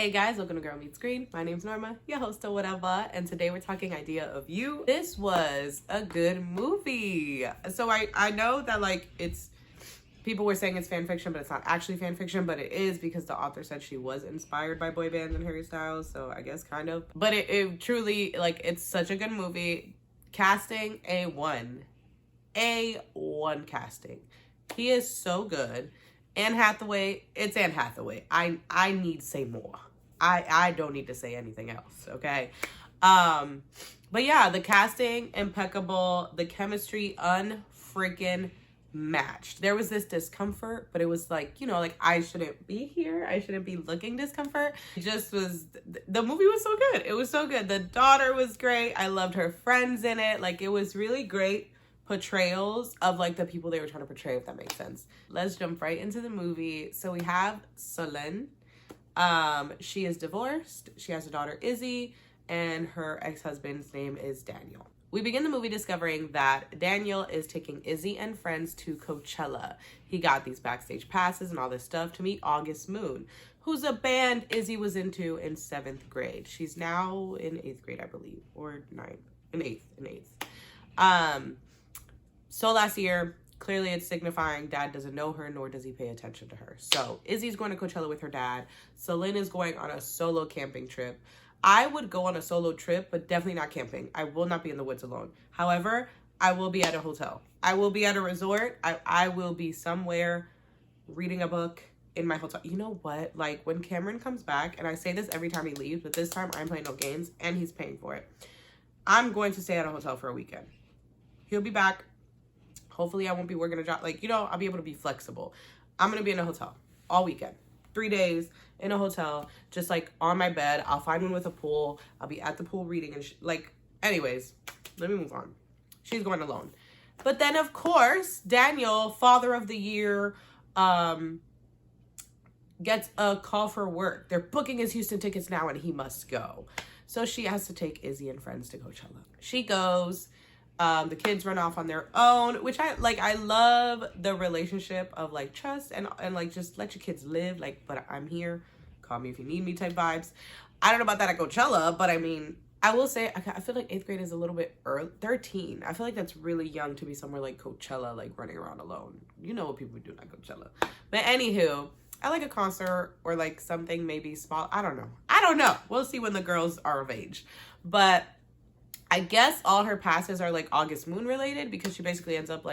Hey guys, welcome to Girl Meets Green. My name's Norma, your host or whatever, and today we're talking Idea of You. This was a good movie. So I know that it's people were saying it's fan fiction, but it's not actually fan fiction, but it is because the author said she was inspired by boy bands and Harry Styles, so I guess kind of. But it truly, it's such a good movie. Casting, A1 casting. He is so good. Anne Hathaway, it's Anne Hathaway. I need to say more. I don't need to say anything else, okay? But yeah, the casting, impeccable. The chemistry, unfreaking matched. There was this discomfort, but it was I shouldn't be here. I shouldn't be looking discomfort. It just was, the movie was so good. It was so good. The daughter was great. I loved her friends in it. It was really great portrayals of the people they were trying to portray, if that makes sense. Let's jump right into the movie. So we have Solène. She is divorced. She has a daughter, Izzy, and her ex-husband's name is Daniel. We begin the movie discovering that Daniel is taking Izzy and friends to Coachella. He got these backstage passes and all this stuff to meet August Moon, who's a band Izzy was into in 7th grade. She's now in 8th grade, I believe, or 9th, in 8th. So last year, clearly it's signifying dad doesn't know her, nor does he pay attention to her. So Izzy's going to Coachella with her dad. Solène is going on a solo camping trip. I would go on a solo trip, but definitely not camping. I will not be in the woods alone. However, I will be at a hotel. I will be at a resort. I will be somewhere reading a book in my hotel. You know what? When Cameron comes back, and I say this every time he leaves, but this time I'm playing no games, and he's paying for it. I'm going to stay at a hotel for a weekend. He'll be back. Hopefully I won't be working a job. I'll be able to be flexible. I'm going to be in a hotel all weekend. 3 days in a hotel, just on my bed. I'll find one with a pool. I'll be at the pool reading and anyways, let me move on. She's going alone. But then of course, Daniel, father of the year, gets a call for work. They're booking his Houston tickets now and he must go. So she has to take Izzy and friends to Coachella. She goes. The kids run off on their own, which I love the relationship of trust and just let your kids live, but I'm here, call me if you need me type vibes. I don't know about that at Coachella, but I mean, I will say, I feel like 8th grade is a little bit early. 13, I feel like that's really young to be somewhere like Coachella, running around alone. You know what people do at Coachella. But anywho, I like a concert or something maybe small. I don't know. We'll see when the girls are of age. But I guess all her passes are August Moon related, because she basically ends up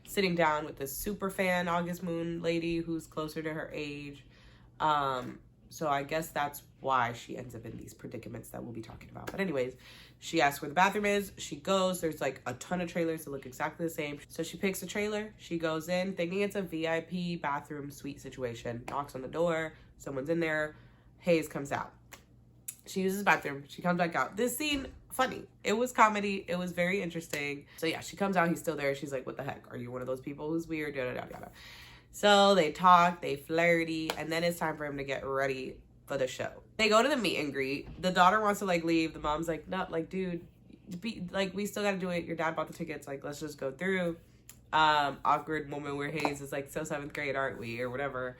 sitting down with this super fan August Moon lady who's closer to her age. So I guess that's why she ends up in these predicaments that we'll be talking about. But anyways, she asks where the bathroom is. She goes. There's a ton of trailers that look exactly the same. So she picks a trailer. She goes in thinking it's a VIP bathroom suite situation. Knocks on the door. Someone's in there. Hayes comes out. She uses the bathroom. She comes back out. This scene, funny. It was comedy. It was very interesting. So yeah, she comes out. He's still there. She's like, what the heck? Are you one of those people who's weird? Yada, yada, yada. So they talk. They flirty. And then it's time for him to get ready for the show. They go to the meet and greet. The daughter wants to leave. The mom's like, no, dude, we still got to do it. Your dad bought the tickets. Let's just go through. Awkward moment where Hayes is so 7th grade, aren't we, or whatever,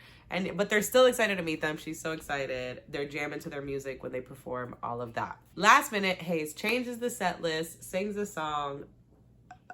but they're still excited to meet them. She's so excited. They're jamming to their music when they perform, all of that. Last minute, Hayes changes the set list, sings a song,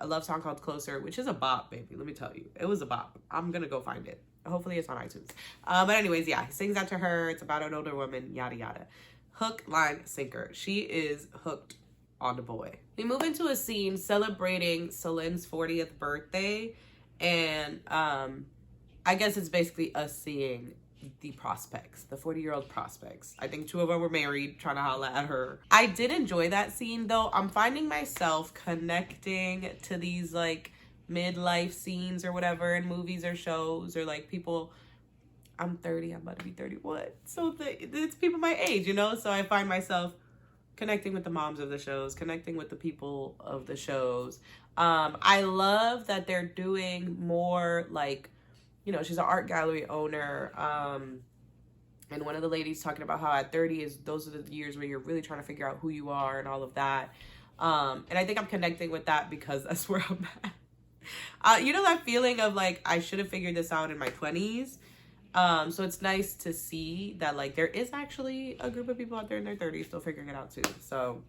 a love song called Closer, which is a bop, baby. Let me tell you, it was a bop. I'm gonna go find it. Hopefully it's on iTunes. But anyways, yeah, he sings that to her. It's about an older woman, yada yada. Hook, line, sinker. She is hooked on the boy. We move into a scene celebrating Solène's 40th birthday, and I guess it's basically us seeing the prospects, the 40-year-old prospects. I think 2 of them were married, trying to holla at her. I did enjoy that scene, though. I'm finding myself connecting to these midlife scenes or whatever in movies or shows, or people. I'm 30, I'm about to be 31, so it's people my age, so I find myself connecting with the moms of the shows, connecting with the people of the shows. I love that they're doing more she's an art gallery owner. And one of the ladies talking about how at 30 those are the years where you're really trying to figure out who you are and all of that. And I think I'm connecting with that because that's where I'm at. You know that feeling of I should have figured this out in my 20s. So it's nice to see that like there is actually a group of people out there in their 30s still figuring it out too. So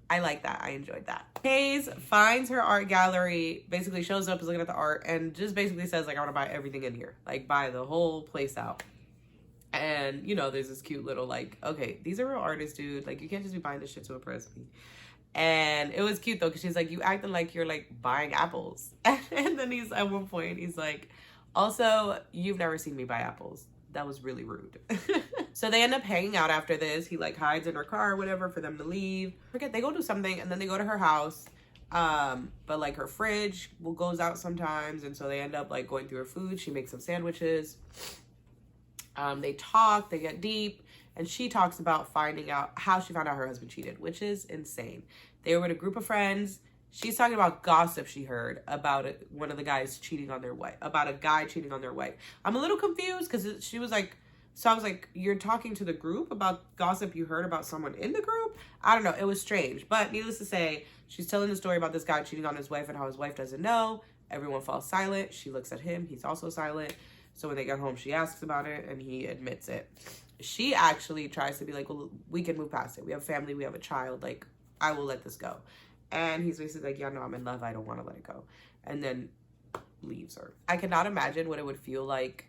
I like that. I enjoyed that. Hayes finds her art gallery, basically shows up, is looking at the art, and just basically says, like, I want to buy everything in here. Like, buy the whole place out. And, you know, there's this cute little, like, okay, these are real artists, dude. Like, you can't just be buying this shit to impress me. And it was cute, though, because she's like, you acting like you're, like, buying apples. And then he's, at one point, he's like, also, you've never seen me buy apples. That was really rude. So they end up hanging out after this. He like hides in her car or whatever for them to leave. Forget, they go do something and then they go to her house. But like her fridge goes out sometimes. And so they end up like going through her food. She makes some sandwiches. They talk, they get deep. And she talks about finding out how she found out her husband cheated, which is insane. They were with a group of friends. She's talking about gossip she heard about one of the guys cheating on their wife, about a guy cheating on their wife. I'm a little confused because she was like, so I was like, you're talking to the group about gossip you heard about someone in the group? I don't know. It was strange. But needless to say, she's telling the story about this guy cheating on his wife and how his wife doesn't know. Everyone falls silent. She looks at him. He's also silent. So when they get home, she asks about it and he admits it. She actually tries to be like, well, we can move past it. We have family. We have a child. Like, I will let this go. And he's basically like, yeah, no, I'm in love. I don't want to let it go. And then leaves her. I cannot imagine what it would feel like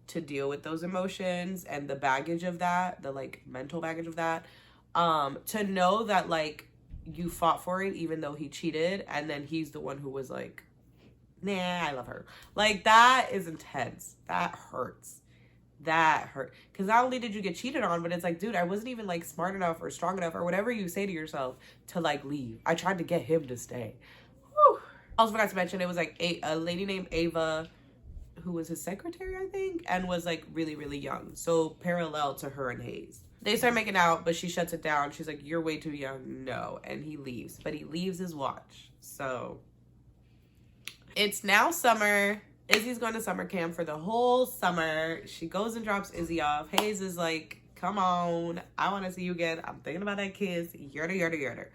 to deal with those emotions and the baggage of that, the like mental baggage of that. To know that like you fought for it even though he cheated and then he's the one who was like, nah, I love her. Like that is intense. That hurts. That hurt. Because not only did you get cheated on, but it's like, dude, I wasn't even like smart enough or strong enough or whatever you say to yourself to like leave. I tried to get him to stay. Whew. Also forgot to mention it was like a lady named Ava who was his secretary, I think, and was like really, really young. So parallel to her and Hayes. They start making out, but she shuts it down. She's like, you're way too young. No. And he leaves. But he leaves his watch. So it's now summer. Izzy's going to summer camp for the whole summer. She goes and drops Izzy off. Hayes is like, come on. I want to see you again. I'm thinking about that kiss. Yada, yada, yada.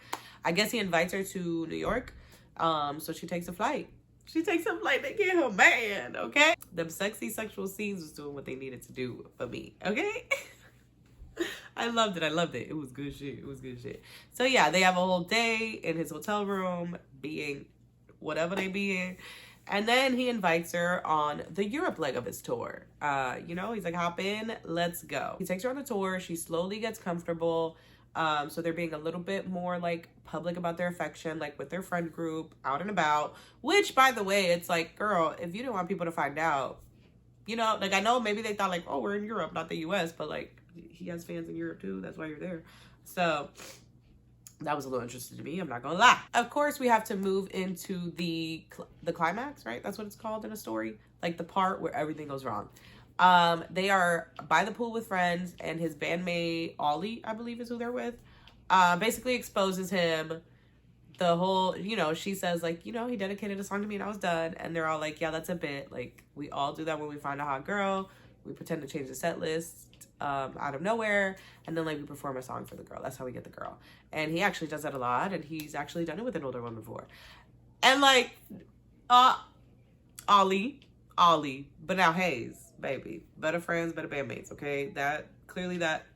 I guess he invites her to New York. So she takes a flight. She takes a flight to get her man, okay? Them sexy sexual scenes was doing what they needed to do for me, okay? I loved it. I loved it. It was good shit. It was good shit. So yeah, they have a whole day in his hotel room being whatever they being. And then he invites her on the Europe leg of his tour. You know, he's like, hop in, let's go. He takes her on the tour. She slowly gets comfortable. So they're being a little bit more like public about their affection, like with their friend group, out and about. Which, by the way, it's like, girl, if you didn't want people to find out, you know, like I know maybe they thought like, oh, we're in Europe, not the US, but like he has fans in Europe too. That's why you're there. So that was a little interesting to me. I'm not gonna lie. Of course, we have to move into the climax, right? That's what it's called in a story. Like the part where everything goes wrong. They are by the pool with friends and his bandmate, Ollie, I believe is who they're with, basically exposes him. The whole, you know, she says like, you know, he dedicated a song to me and I was done. And they're all like, yeah, that's a bit. Like we all do that when we find a hot girl. We pretend to change the set list out of nowhere, and then like we perform a song for the girl. That's how we get the girl. And he actually does that a lot, and he's actually done it with an older woman before. And like Ollie, but now Hayes, baby, better friends, better bandmates. Okay, that clearly that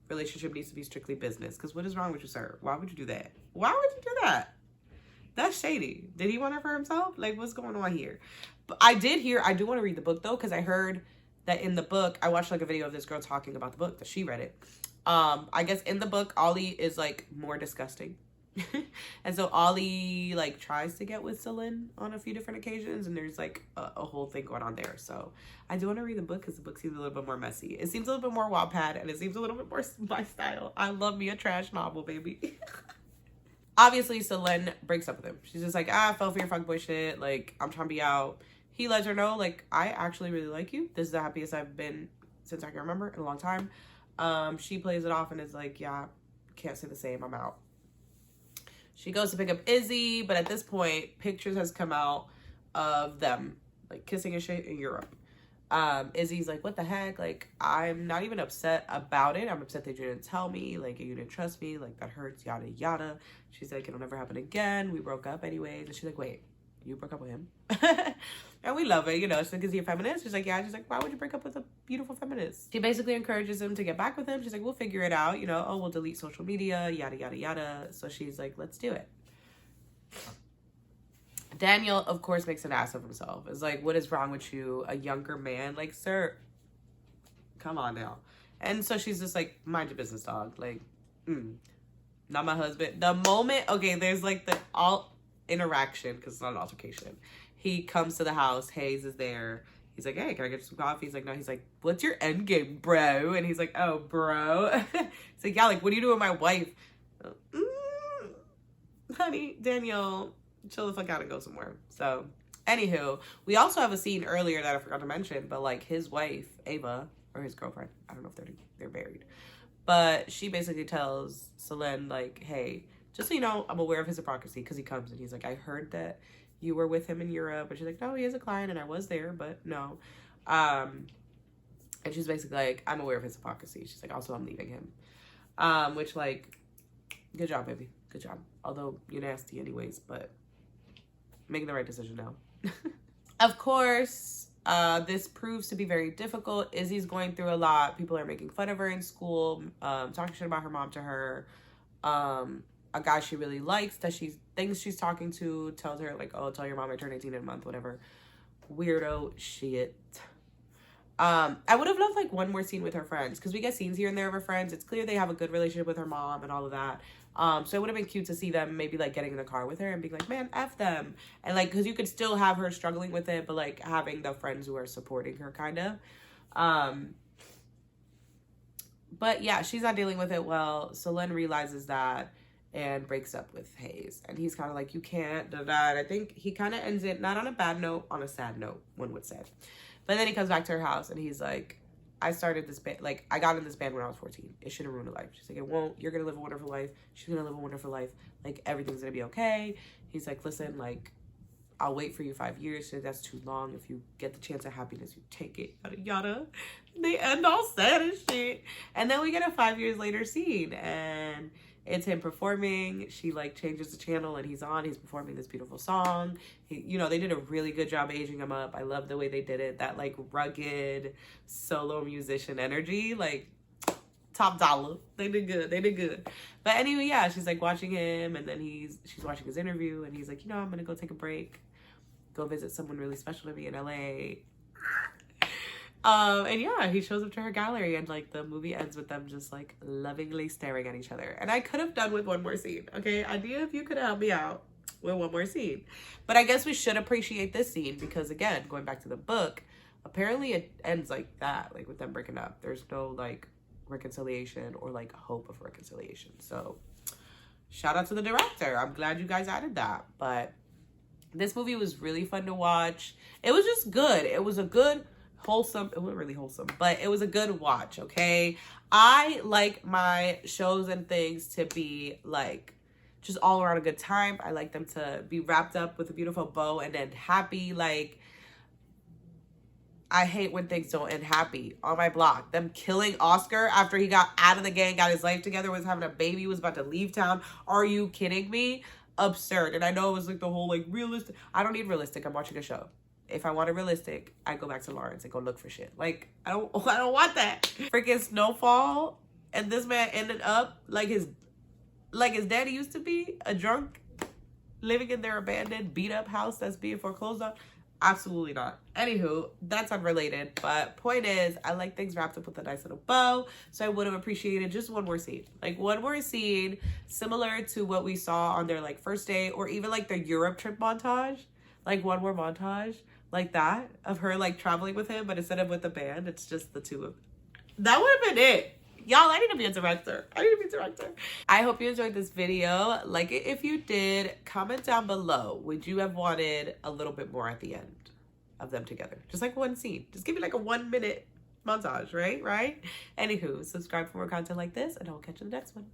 relationship needs to be strictly business. Because what is wrong with you, sir? Why would you do that? Why would you do that? That's shady. Did he want her for himself? Like, what's going on here? But I do want to read the book though, because I heard that in the book, I watched like a video of this girl talking about the book that she read it. I guess in the book, Ollie is like more disgusting. And so Ollie like tries to get with Celine on a few different occasions, and there's like a whole thing going on there. So I do want to read the book because the book seems a little bit more messy. It seems a little bit more Wattpad, and it seems a little bit more my style. I love me a trash novel, baby. Obviously, Celine breaks up with him. She's just like, I fell for your fuckboy shit. Like, I'm trying to be out. He lets her know, like, I actually really like you. This is the happiest I've been since I can remember in a long time. She plays it off and is like, yeah, can't say the same. I'm out. She goes to pick up Izzy, but at this point, pictures has come out of them, like, kissing and shit in Europe. Izzy's like, what the heck? Like, I'm not even upset about it. I'm upset that you didn't tell me. Like, you didn't trust me. Like, that hurts, yada, yada. She's like, it'll never happen again. We broke up anyways. And she's like, wait. you broke up with him. And we love it, you know. She's like, is he a feminist? She's like, yeah. She's like, why would you break up with a beautiful feminist? She basically encourages him to get back with him. She's like, we'll figure it out, you know. Oh, we'll delete social media, yada, yada, yada. So she's like, let's do it. Daniel, of course, makes an ass of himself. It's like, what is wrong with you? A younger man? Like, sir, come on now. And so she's just like, mind your business, dog. Like, not my husband. The moment, okay, there's like the all interaction, because it's not an altercation. He comes to the house. Hayes is there. He's like, hey, can I get you some coffee? He's like, no. He's like, what's your end game, bro? And he's like, oh, bro. He's like, yeah, like, what do you do with my wife? Honey, Daniel, chill the fuck out and go somewhere. So, anywho, we also have a scene earlier that I forgot to mention, but like his wife, Ava, or his girlfriend, I don't know if they're married, but she basically tells Selene, like, hey, just so you know, I'm aware of his hypocrisy, because he comes and he's like, I heard that you were with him in Europe. And she's like, no, he is a client and I was there, but no. And she's basically like, I'm aware of his hypocrisy. She's like, also, I'm leaving him. Which, like, good job, baby. Good job. Although you're nasty anyways, but making the right decision now. Of course, this proves to be very difficult. Izzy's going through a lot. People are making fun of her in school, talking shit about her mom to her. A guy she really likes that she thinks she's talking to tells her, like, oh, tell your mom I turned 18 in a month, whatever. Weirdo shit. I would have loved, like, one more scene with her friends, because we get scenes here and there of her friends. It's clear they have a good relationship with her mom and all of that. So it would have been cute to see them maybe, like, getting in the car with her and being like, man, F them. And, like, because you could still have her struggling with it, but, like, having the friends who are supporting her, kind of. But, yeah, she's not dealing with it well. Selene realizes that and breaks up with Hayes. And he's kind of like, you can't, and I think he kind of ends it, not on a bad note, on a sad note, one would say. But then he comes back to her house and he's like, I started this band, like, I got in this band when I was 14. It shouldn't ruin a life. She's like, it won't. You're going to live a wonderful life. She's going to live a wonderful life. Like, everything's going to be okay. He's like, listen, like, I'll wait for you 5 years. So that's too long. If you get the chance of happiness, you take it, yada, yada. They end all sad and shit. And then we get a 5 years later scene and it's him performing. She, like, changes the channel and he's performing this beautiful song. You know, they did a really good job aging him up. I love the way they did it. That, like, rugged solo musician energy, like, top dollar. They did good. But anyway, yeah, she's, like, watching him and then she's watching his interview and he's like, you know, I'm gonna go take a break, go visit someone really special to me in LA. And yeah, he shows up to her gallery and, like, the movie ends with them just, like, lovingly staring at each other. And I could have done with one more scene, okay? Idea if you could help me out with one more scene. But I guess we should appreciate this scene because, again, going back to the book, apparently it ends like that, like, with them breaking up. There's no, like, reconciliation or, like, hope of reconciliation. So shout out to the director. I'm glad you guys added that. But this movie was really fun to watch. It was just good. It was a good, wholesome, it wasn't really wholesome, but it was a good watch, okay? I like my shows and things to be, like, just all around a good time. I like them to be wrapped up with a beautiful bow and end happy. Like, I hate when things don't end happy. On my block, them killing Oscar after he got out of the gang, got his life together, was having a baby, was about to leave town. Are you kidding me? Absurd. And I know it was, like, the whole, like, realistic. I don't need realistic. I'm watching a show. If I want a realistic, I go back to Lawrence and go look for shit. Like, I don't want that. Freaking Snowfall, and this man ended up like his daddy used to be, a drunk, living in their abandoned, beat up house that's being foreclosed on. Absolutely not. Anywho, that's unrelated. But point is, I like things wrapped up with a nice little bow. So I would have appreciated just one more scene. Like, one more scene similar to what we saw on their, like, first day, or even, like, their Europe trip montage. Like, one more montage like that of her, like, traveling with him, but instead of with the band, it's just the two of them. That would have been it. Y'all, I need to be a director. I hope you enjoyed this video. Like it if you did. Comment down below. Would you have wanted a little bit more at the end of them together? Just like one scene. Just give me like a 1 minute montage, right? Anywho, subscribe for more content like this, and I'll catch you in the next one.